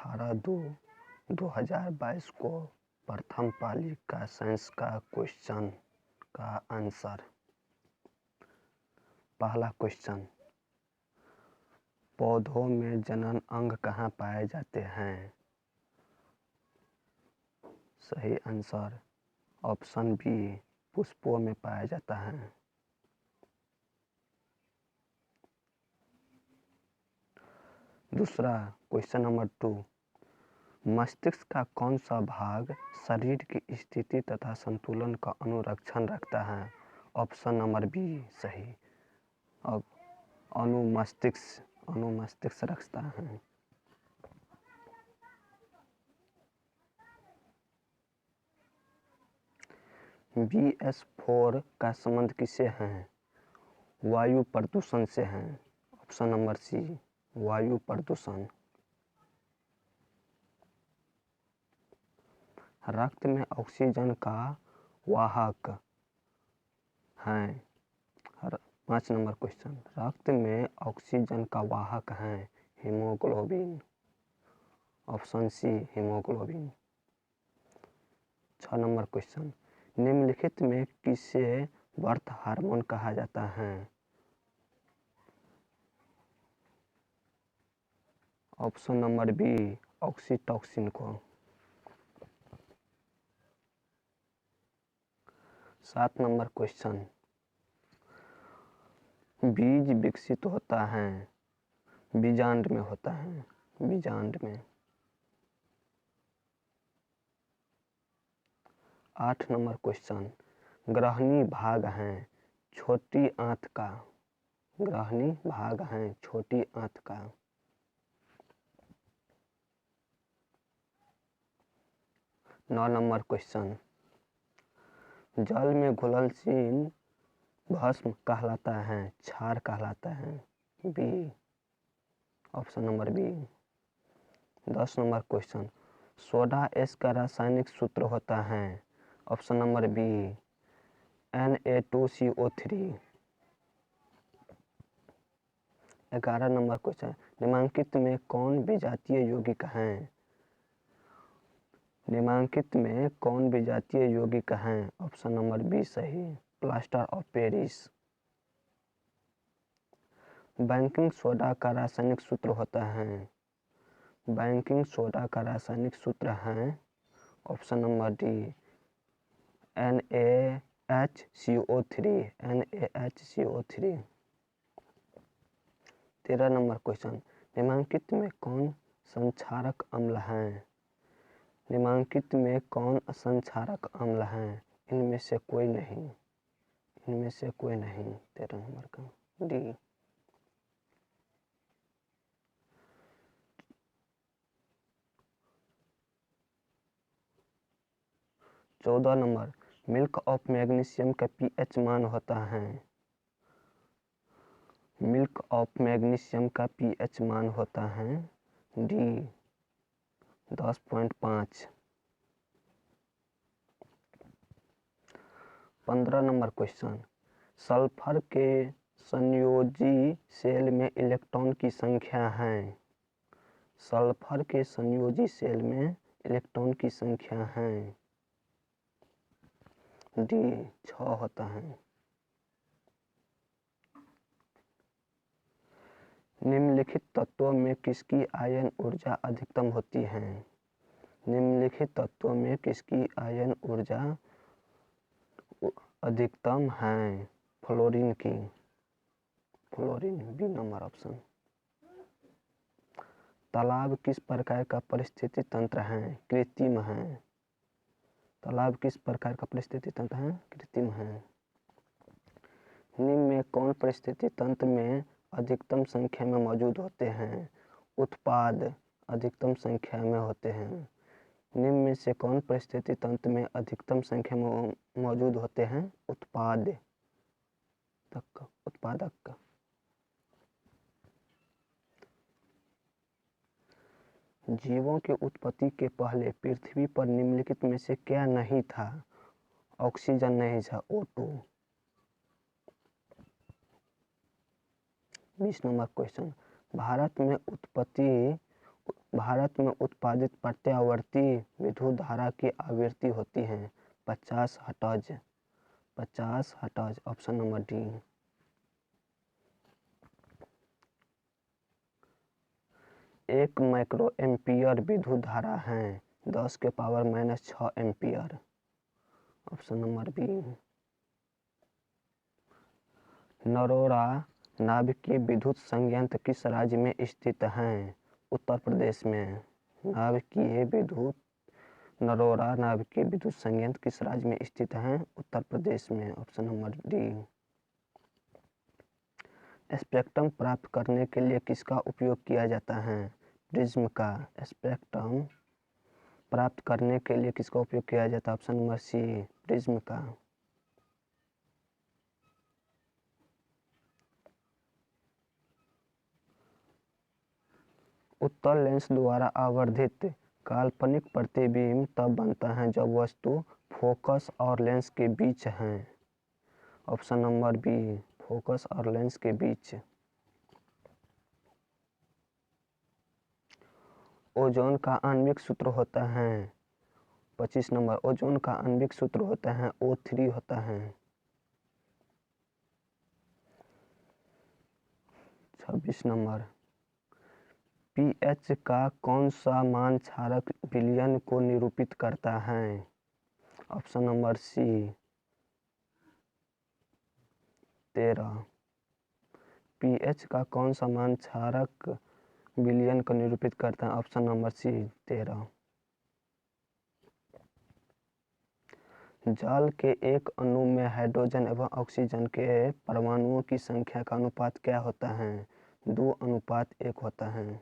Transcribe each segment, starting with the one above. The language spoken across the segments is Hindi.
18/2/2022 को प्रथम पाली का साइंस का क्वेश्चन का आंसर। पहला क्वेश्चन, पौधों में जनन अंग कहाँ पाए जाते हैं? सही आंसर ऑप्शन बी, पुष्पों में पाया जाता है। दूसरा क्वेश्चन नंबर 2, मस्तिष्क का कौन सा भाग शरीर की स्थिति तथा संतुलन का अनुरक्षण रखता है? ऑप्शन नंबर बी सही, अब अनुमस्तिष्क रखता है। BS4 का संबंध किससे है? वायु प्रदूषण से है। ऑप्शन नंबर सी, वायु प्रदूषण। रक्त में ऑक्सीजन का वाहक है। 5 नंबर क्वेश्चन, रक्त में ऑक्सीजन का वाहक है haemoglobin. Option C, haemoglobin. 6 number question, निम्नलिखित में किसे बर्थ हार्मोन कहा जाता है? ऑप्शन नंबर बी, ऑक्सीटॉसिन को। 7 नंबर क्वेश्चन, बीज विकसित होता है बीजांड में होता है, बीजांड में। 8 नंबर क्वेश्चन, ग्रहणी भाग है छोटी आंत का। ग्रहणी भाग है छोटी आंत का। 9 नंबर क्वेश्चन, जल में घुलनशील भस्म कहलाता है क्षार कहलाता है? B, option number B. 10 number question, soda ash का रासायनिक सूत्र होता है? Option number B, Na2CO3। 11 number question, निम्नलिखित में कौन विजातीय यौगिक है? निम्नलिखित में कौन विजातीय यौगिक है? ऑप्शन नंबर बी सही, plaster of Paris. Baking soda का रासायनिक सूत्र होता है? बेकिंग सोडा का रासायनिक सूत्र है option number D, NaHCO3। NaHCO3। 13 number question, निम्नलिखित में कौन संक्षारक अम्ल है? निम्नलिखित में कौन संक्षारक अम्ल है? इनमें से कोई नहीं, इनमें से कोई नहीं। 13 नंबर का D. 14 number, milk of magnesium का pH मान होता है? मिल्क ऑफ मैग्नीशियम का pH मान होता है डी, 10.5। 15 नंबर क्वेश्चन, सल्फर के संयोजी सेल में इलेक्ट्रॉन की संख्या है? सल्फर के संयोजी सेल में इलेक्ट्रॉन की संख्या है डी, 6 होता है। निम्नलिखित तत्वों में किसकी आयन ऊर्जा अधिकतम होती है? निम्नलिखित तत्वों में किसकी आयन ऊर्जा अधिकतम है? फ्लोरीन की। Fluorine, B number option. तालाब किस प्रकार का परिस्थिति तंत्र है? कृत्रिम है। तालाब किस प्रकार का परिस्थिति तंत्र है? कृत्रिम है। निम्न में कौन परिस्थिति तंत्र में अधिकतम संख्या में मौजूद होते हैं? उत्पाद अधिकतम संख्या में होते हैं। निम्न में से कौन परिस्थिति तंत्र में अधिकतम संख्या में मौजूद होते हैं? उत्पादक। जीवों की उत्पत्ति के पहले पृथ्वी पर निम्नलिखित में से क्या नहीं था? ऑक्सीजन नहीं था, O2। 20 नंबर क्वेश्चन, भारत में उत्पत्ति भारत में उत्पादित प्रत्यावर्ती विद्युत धारा की आवृत्ति होती है 50 hertz. 50 hertz, option number D. एक माइक्रो एम्पियर विद्युत धारा है 10 के power -6 ampere, option number B. Narora नाभिकीय विद्युत संयंत्र किस राज्य में स्थित है? उत्तर प्रदेश में। नरोरा नाभिकीय विद्युत संयंत्र किस राज्य में स्थित है? उत्तर प्रदेश में, ऑप्शन नंबर डी। स्पेक्ट्रम प्राप्त करने के लिए किसका उपयोग किया जाता है? प्रिज्म का। स्पेक्ट्रम प्राप्त करने के लिए किसका उपयोग किया जाता है? ऑप्शन नंबर सी, प्रिज्म का। उत्तल लेंस द्वारा आवर्धित काल्पनिक प्रतिबिंब तब बनता है जब वस्तु फोकस और लेंस के बीच है, ऑप्शन नंबर बी, फोकस और लेंस के बीच। ओजोन का आणविक सूत्र होता है 25 नंबर। ओजोन का आणविक सूत्र होता है O3 होता है। 26 नंबर। पीएच का कौन सा मान क्षारक विलयन को निरूपित करता है? Option number C, 13। पीएच का कौन सा मान क्षारक विलयन को निरूपित करता है? Option number C, 13। जल के एक अणु में हाइड्रोजन एवं ऑक्सीजन के परमाणुओं की संख्या का अनुपात क्या होता है? 2:1 होता है।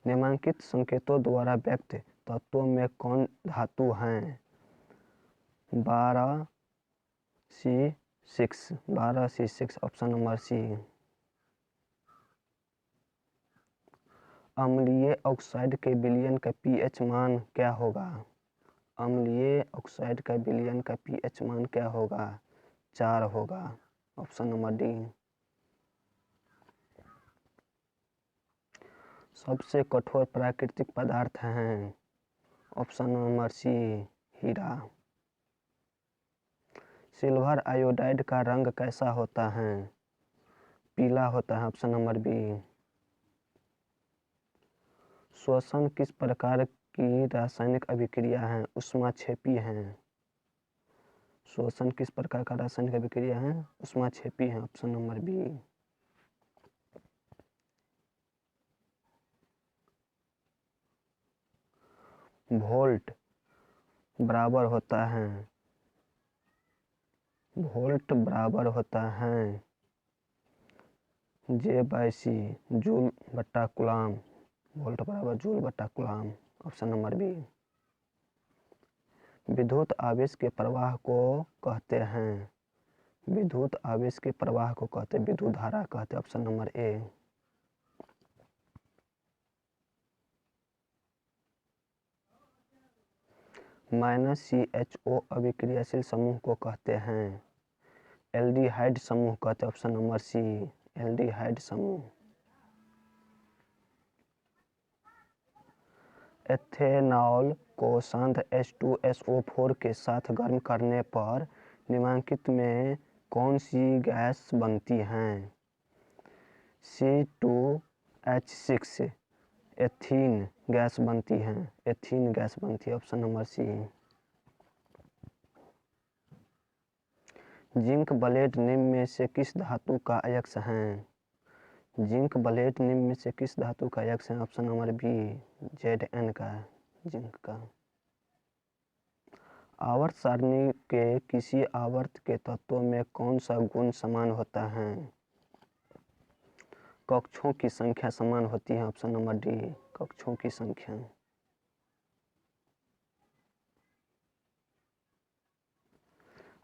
निम्नलिखित संकेतों द्वारा व्यक्त तत्वों में कौन धातु हैं? 12C6, ऑप्शन नंबर सी। अम्लीय ऑक्साइड के विलयन का पीएच मान क्या होगा? अम्लीय ऑक्साइड का विलयन का पीएच मान क्या होगा? 4 होगा, ऑप्शन नंबर डी। सबसे कठोर प्राकृतिक पदार्थ हैं? ऑप्शन नंबर सी, हीरा। सिल्वर आयोडाइड का रंग कैसा होता है? पीला होता है, ऑप्शन नंबर बी। श्वसन किस प्रकार की रासायनिक अभिक्रिया है? ऊष्माक्षेपी है। श्वसन किस प्रकार का रासायनिक अभिक्रिया है? ऊष्माक्षेपी है, ऑप्शन नंबर बी। वोल्ट बराबर होता है J/C, जूल बट्टा कूलाम। वोल्ट बराबर जूल बट्टा कूलाम, ऑप्शन नंबर बी। विद्युत आवेश के प्रवाह को कहते हैं? विद्युत आवेश के प्रवाह को कहते हैं विद्युत धारा कहते हैं, ऑप्शन नंबर ए। -CHO अभिक्रियाशील समूह को कहते हैं? एल्डिहाइड समूह कहते हैं, ऑप्शन नंबर सी, एल्डिहाइड समूह। एथेनॉल को सांद्र H2SO4 के साथ गर्म करने पर निम्नलिखित में कौन सी गैस बनती है? C2H6 एथीन गैस बनती है। एथीन गैस बनती है, option number C. Zinc blende निम्न में से किस धातु का अयस्क है? जिंक ब्लेड निम्न में से किस धातु का अयस्क है? ऑप्शन नंबर बी, Zn का, जिंक का। आवर्त सारणी के किसी आवर्त के तत्वों में कौन सा गुण समान होता है? कक्षों की संख्या समान होती है, ऑप्शन नंबर डी, कक्षों की संख्या।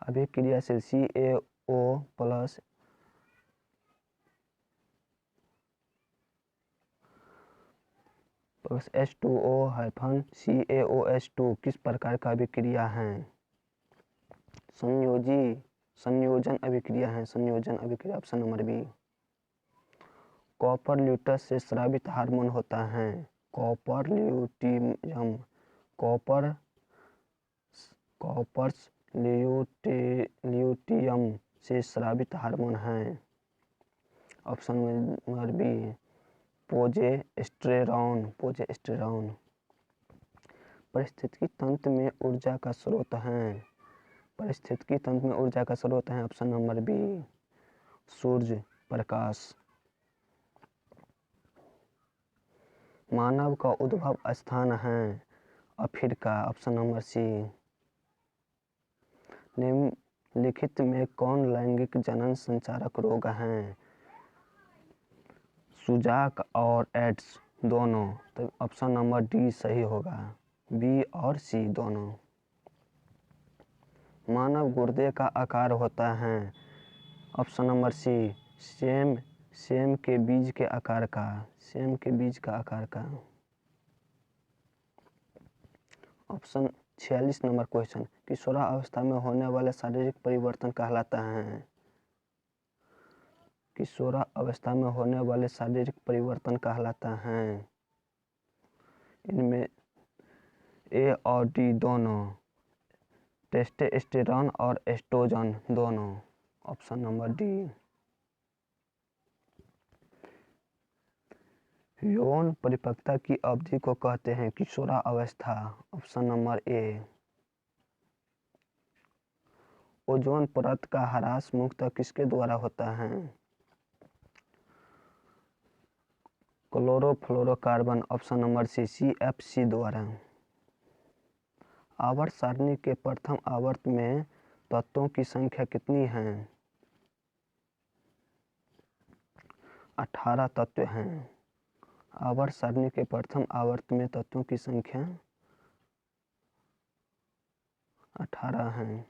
अभिक्रियाशील CaO प्लस H2O-CaOH2 किस प्रकार का अभिक्रिया है? संयोजन अभिक्रिया है। संयोजन अभिक्रिया, ऑप्शन नंबर बी। कॉपर ल्यूटस से स्रावित हार्मोन होता है। कॉपर ल्यूटियम, कॉपर्स ल्यूटियम से स्रावित हार्मोन है। Option number B progesterone. पारिस्थितिकी तंत्र में ऊर्जा का स्रोत है। पारिस्थितिकी तंत्र में ऊर्जा का स्रोत है option number B Surya Prakash. मानव का उद्भव स्थान है अफ्रीका। ऑप्शन नंबर सी। निम्नलिखित में कौन लैंगिक जनन संचारक रोग हैं? सुजाक और एड्स दोनों। तो ऑप्शन नंबर डी सही होगा, बी और सी दोनों। मानव गुर्दे का आकार होता है ऑप्शन नंबर सी सेम के बीज के आकार का। ऑप्शन 46 नंबर क्वेश्चन, किशोरावस्था में होने वाले शारीरिक परिवर्तन कहलाता है? किशोरावस्था में होने वाले शारीरिक परिवर्तन कहलाता है? इनमें ए और डी दोनों, टेस्टोस्टेरोन और एस्ट्रोजन दोनों। Option number D. यौन परिपक्वता की अवधि को कहते हैं किशोरावस्था। Option number A. ओजोन परत का ह्रास मुख्यतः किसके द्वारा होता है? Chlorofluorocarbon. Option number C CFC द्वारा। आवर्त सारणी के प्रथम आवर्त में तत्वों की संख्या कितनी है? 18 तत्व हैं। आवर्त सारणी के प्रथम आवर्त में तत्वों की संख्या 18 हैं।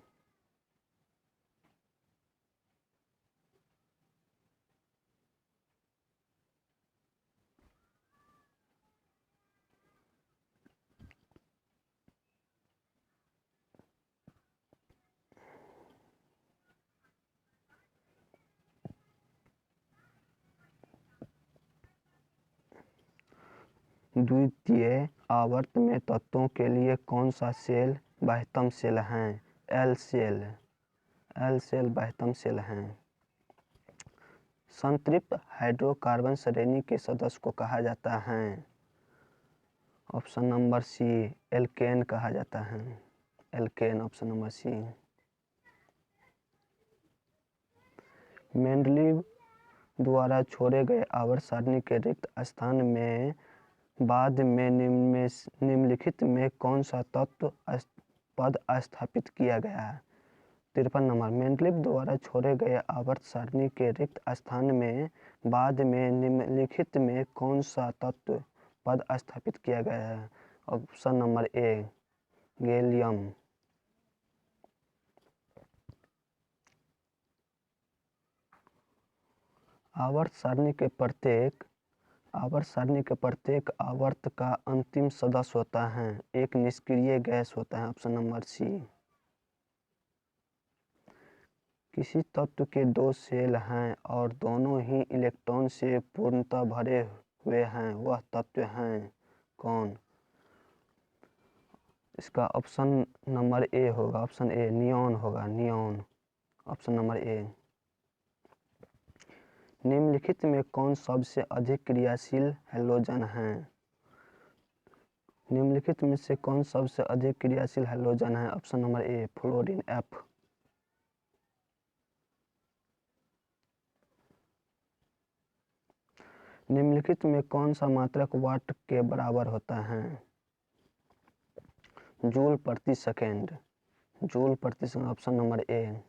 द्वितीय आवर्त में तत्वों के लिए कौन सा सेल बाह्यतम सेल है? एल सेल बाह्यतम सेल है। संतृप्त हाइड्रोकार्बन श्रेणी के सदस्य को कहा जाता है? ऑप्शन नंबर सी एल्केन कहा जाता है। Alkane. Option number C. Mendeleev द्वारा छोड़े गए आवर्त सारणी के रिक्त स्थान में बाद में निम्नलिखित में कौन सा तत्व पद स्थापित किया गया? 53 नंबर। मेंडलीव द्वारा छोड़े गए आवर्त सारणी के रिक्त स्थान में बाद में निम्नलिखित में कौन सा तत्व पद स्थापित किया गया है? Option number A gallium. आवर्त सारणी के प्रत्येक आवर्त का अंतिम सदस्य होता है एक निष्क्रिय गैस होता है। Option number C. किसी तत्व के दो सेल हैं और दोनों ही इलेक्ट्रॉन से पूर्णतः भरे हुए हैं, वह तत्व हैं कौन? इसका ऑप्शन नंबर ए होगा, ऑप्शन ए नियॉन होगा, नियॉन। Option number A. निम्नलिखित में कौन सबसे अधिक क्रियाशील हैलोजन है? निम्नलिखित में से कौन सबसे अधिक क्रियाशील हैलोजन है? Option number A fluorine F। निम्नलिखित में कौन सा मात्रक वाट के बराबर होता है? जूल प्रति सेकेंड। Option number A.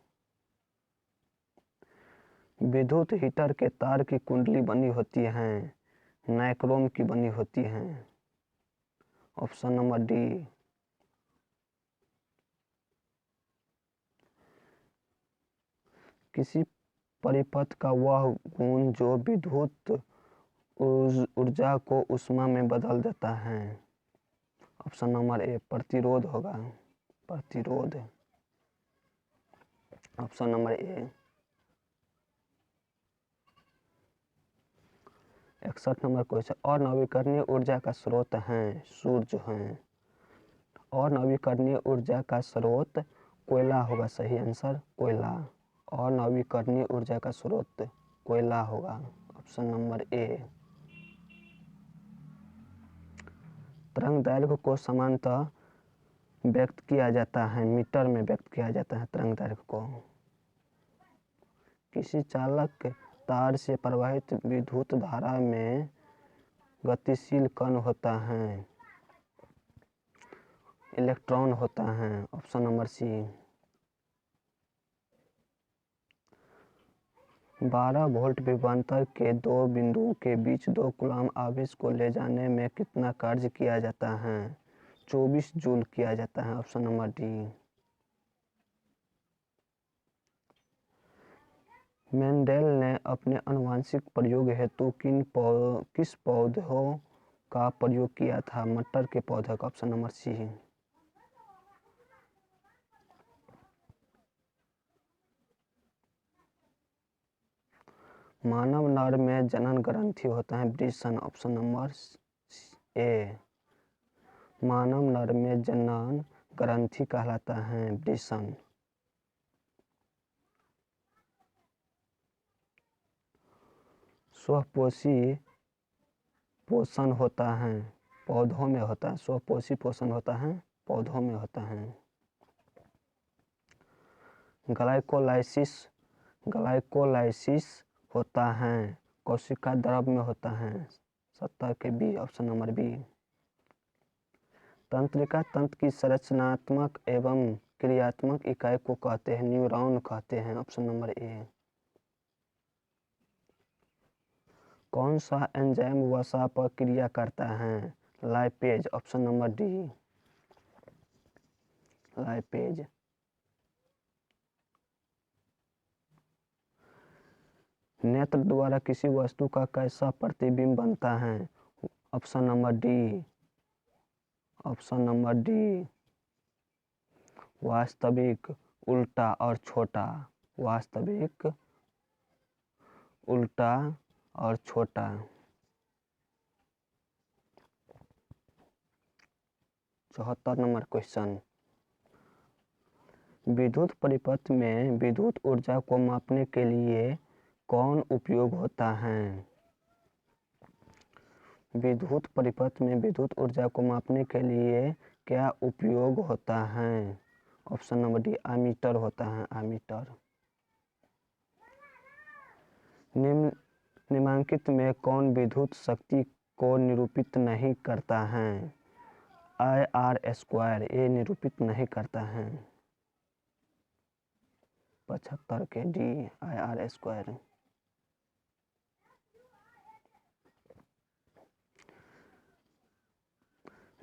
विद्युत हीटर के तार की कुंडली बनी होती है नाइक्रोम की बनी होती है। Option number D. किसी परिपथ का वह गुण जो विद्युत ऊर्जा को ऊष्मा में बदल देता है। ऑप्शन नंबर ए प्रतिरोध होगा, प्रतिरोध। Option number A. 61 number question, और नवीकरणीय ऊर्जा का स्रोत हैं सूर्य हैं। और नवीकरणीय ऊर्जा का स्रोत कोयला होगा, सही आंसर कोयला। और नवीकरणीय ऊर्जा का स्रोत कोयला होगा, ऑप्शन नंबर ए। तरंग दैर्घ्य को सामान्यतः व्यक्त किया जाता है, मीटर में व्यक्त किया जाता है तरंग दैर्घ्य को। किसी चालक तार से प्रवाहित विद्युत धारा में गतिशील कण होता है, इलेक्ट्रॉन होता है, ऑप्शन नंबर सी। 12 वोल्ट विभवांतर के दो बिंदुओं के बीच 2 कूलम्ब आवेश को ले जाने में कितना कार्य किया जाता है? 24 जूल किया जाता है, ऑप्शन नंबर डी। मेंडेल ने अपने आनुवंशिक प्रयोग हेतु किस पौधों का प्रयोग किया था? मटर के पौधे का, ऑप्शन नंबर सी। मानव नर में जनन ग्रंथि होता है वृषण, ऑप्शन नंबर ए। मानव नर में जनन ग्रंथि कहलाता है वृषण। स्वपोषी पोषण होता है पौधों में होता है, स्वपोषी पोषण होता है पौधों में होता है। ग्लाइकोलाइसिस होता है कोशिका द्रव में होता है, 70 के बी, ऑप्शन नंबर बी। तंत्रिका तंत्र की संरचनात्मक एवं क्रियात्मक इकाई को कहते हैं न्यूरॉन कहते हैं, ऑप्शन नंबर ए। कौन सा एंजाइम वसा पर क्रिया करता है? Lipase, option number D, lipase. नेत्र द्वारा किसी वस्तु का कैसा प्रतिबिंब बनता है? Option number D, option number D, वास्तविक, उल्टा और छोटा। वास्तविक, उल्टा और छोटा। 74 नंबर क्वेश्चन, विद्युत परिपथ में विद्युत ऊर्जा को मापने के लिए कौन उपयोग होता है? विद्युत परिपथ में विद्युत ऊर्जा को मापने के लिए क्या उपयोग होता है? ऑप्शन नंबर डी, एमीटर होता है, एमीटर। निम्नलिखित में कौन विद्युत शक्ति को निरूपित नहीं करता है? IR², ये निरूपित नहीं करता है। 75 के डी, IR²।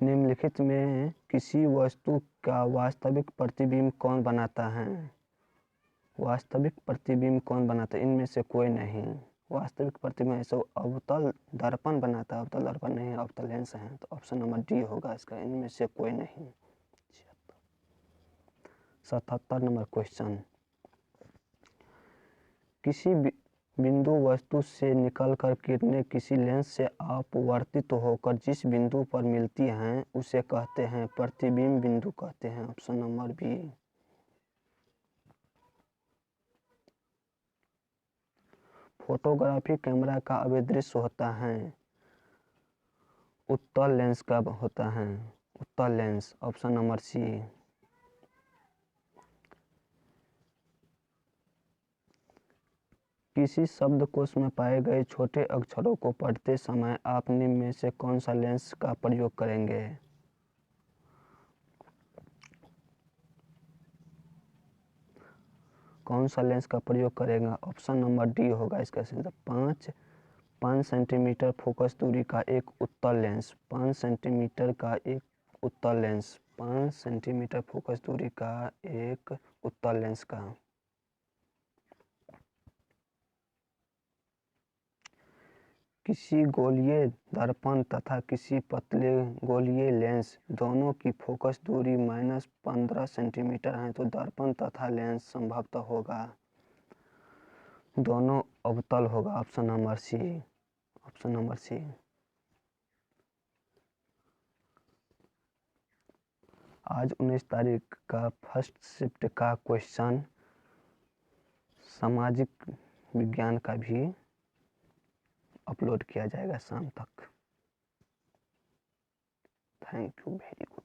निम्नलिखित में किसी वस्तु का वास्तविक प्रतिबिंब कौन बनाता है? वास्तविक प्रतिबिंब कौन बनाता है? इनमें से कोई नहीं। वास्तविक प्रतिबिंब ऐसे अवतल दर्पण बनाता है, अवतल दर्पण नहीं, अवतल लेंस है, तो ऑप्शन नंबर डी होगा इसका, इनमें से कोई नहीं। 77 नंबर क्वेश्चन, किसी बिंदु वस्तु से निकलकर किरणें किसी लेंस से अपवर्तित होकर जिस बिंदु पर मिलती हैं उसे कहते हैं प्रतिबिंब बिंदु कहते हैं, option number B. Photography camera का अभिदृश्य होता है उत्तल लेंस का होता है, उत्तल लेंस, ऑप्शन नंबर सी। किसी शब्दकोश में पाए गए छोटे अक्षरों को पढ़ते समय आप निम्न में से कौन सा लेंस का प्रयोग करेंगे? कौन सा लेंस का प्रयोग करेगा? ऑप्शन नंबर डी होगा इसका आंसर। 5 सेंटीमीटर फोकस दूरी का एक उत्तल लेंस, 5 सेंटीमीटर का एक उत्तल लेंस, 5 सेंटीमीटर फोकस दूरी का एक उत्तल लेंस का। किसी गोलीय दर्पण तथा किसी पतले गोलीय लेंस दोनों की फोकस दूरी -15 सेंटीमीटर है तो दर्पण तथा लेंस संभवतः होगा दोनों अवतल होगा, option number C. Option number C. आज 19 तारीख का फर्स्ट शिफ्ट का क्वेश्चन सामाजिक विज्ञान का भी अपलोड किया जाएगा शाम तक। Thank you very much.